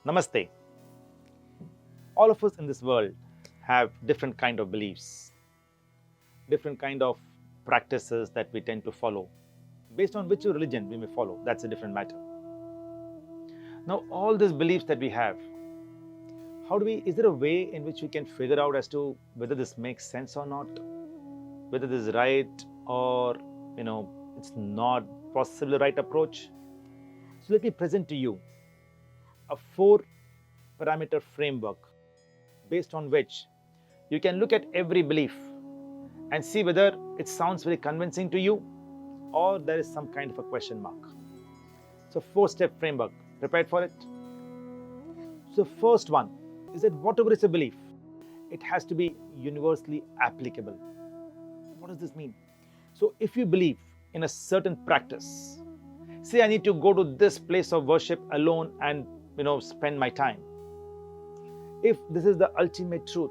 Namaste. All of us in this world have different kind of beliefs, different kind of practices that we tend to follow. Based on which religion we may follow, that's a different matter. Now, all these beliefs that we have, is there a way in which we can figure out as to whether this makes sense or not? Whether this is right or, it's not possibly the right approach? So let me present to you a 4-parameter framework based on which you can look at every belief and see whether it sounds very convincing to you or there is some kind of a question mark. So 4-step framework. Prepared for it? So first one is that whatever is a belief, it has to be universally applicable. What does this mean? So if you believe in a certain practice, say I need to go to this place of worship alone and spend my time. If this is the ultimate truth,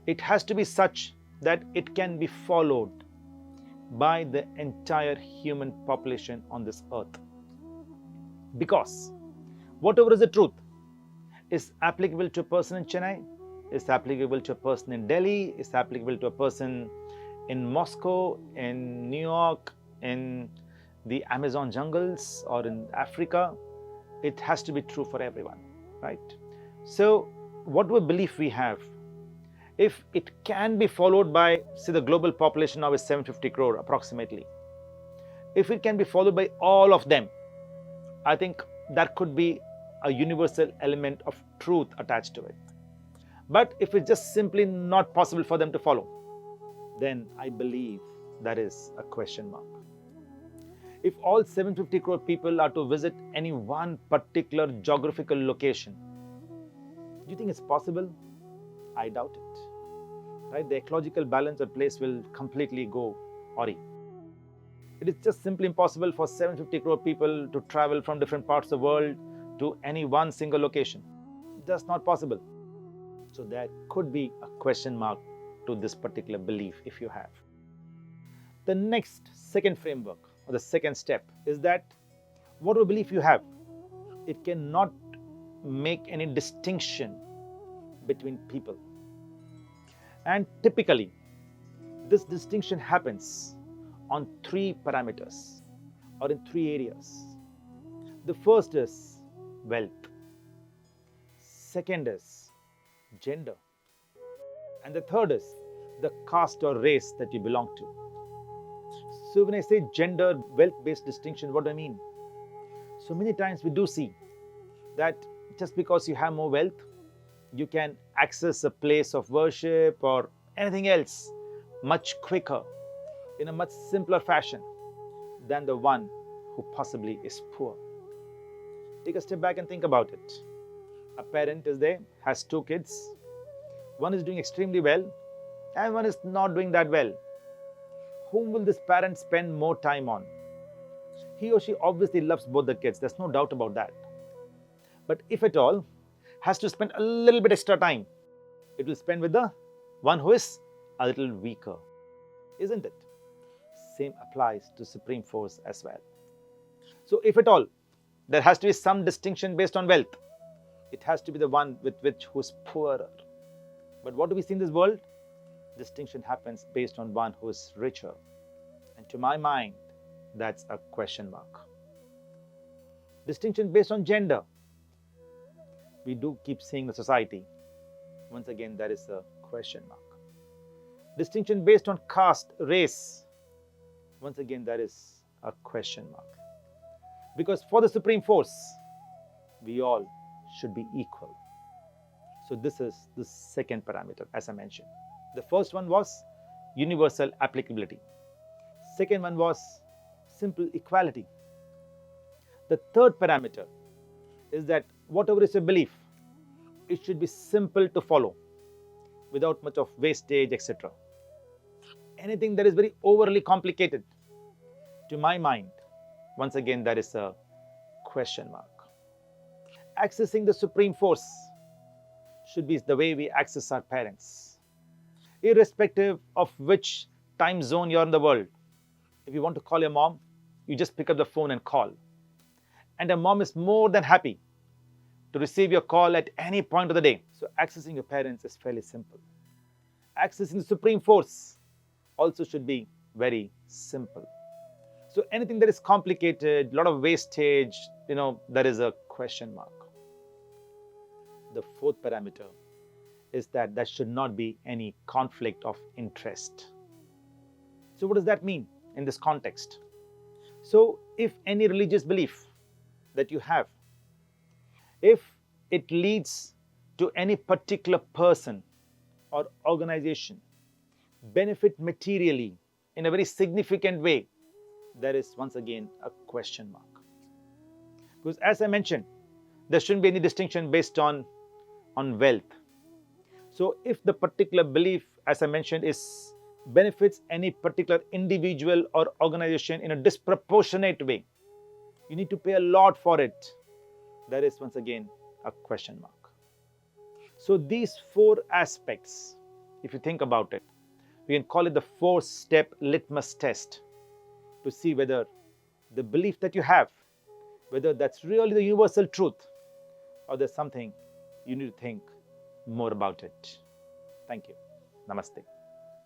it has to be such that it can be followed by the entire human population on this earth. Because whatever is the truth is applicable to a person in Chennai, is applicable to a person in Delhi, is applicable to a person in Moscow, in New York, in the Amazon jungles, or in Africa. It has to be true for everyone, right? So whatever belief we have, if it can be followed by, say, the global population now is 750 crore approximately, if it can be followed by all of them, I think that could be a universal element of truth attached to it. But if it's just simply not possible for them to follow, then I believe that is a question mark. If all 750 crore people are to visit any one particular geographical location, do you think it's possible? I doubt it. Right? The ecological balance of place will completely go awry. It is just simply impossible for 750 crore people to travel from different parts of the world to any one single location. Just not possible. So there could be a question mark to this particular belief if you have. The next second framework or the second step is that whatever belief you have, it cannot make any distinction between people. And typically, this distinction happens on 3 parameters or in 3 areas. The first is wealth, second is gender, and the third is the caste or race that you belong to. So when I say gender, wealth-based distinction, what do I mean? So many times we do see that just because you have more wealth, you can access a place of worship or anything else much quicker, in a much simpler fashion than the one who possibly is poor. Take a step back and think about it. A parent is there, has 2 kids. One is doing extremely well and one is not doing that well. Whom will this parent spend more time on? He or she obviously loves both the kids. There's no doubt about that. But if at all, has to spend a little bit extra time, it will spend with the one who is a little weaker. Isn't it? Same applies to supreme force as well. So if at all, there has to be some distinction based on wealth. It has to be the one who is poorer. But what do we see in this world? Distinction happens based on one who is richer. And to my mind, that's a question mark. Distinction based on gender. We do keep seeing the society. Once again, that is a question mark. Distinction based on caste, race. Once again, that is a question mark. Because for the supreme force, we all should be equal. So this is the second parameter, as I mentioned. The first one was universal applicability. Second one was simple equality. The third parameter is that whatever is your belief, it should be simple to follow without much of wastage, etc. Anything that is very overly complicated, to my mind, once again, that is a question mark. Accessing the supreme force should be the way we access our parents. Irrespective of which time zone you're in the world, if you want to call your mom, you just pick up the phone and call. And a mom is more than happy to receive your call at any point of the day. So, accessing your parents is fairly simple. Accessing the Supreme Force also should be very simple. So, anything that is complicated, a lot of wastage, there is a question mark. The fourth parameter is that there should not be any conflict of interest. So, what does that mean in this context? So, if any religious belief that you have, if it leads to any particular person or organization benefit materially in a very significant way, there is once again a question mark. Because as I mentioned, there shouldn't be any distinction based on wealth. So if the particular belief, as I mentioned, benefits any particular individual or organization in a disproportionate way, you need to pay a lot for it. There is once again a question mark. So these four aspects, if you think about it, we can call it the 4-step litmus test to see whether the belief that you have, whether that's really the universal truth or there's something you need to think more about it. Thank you. Namaste.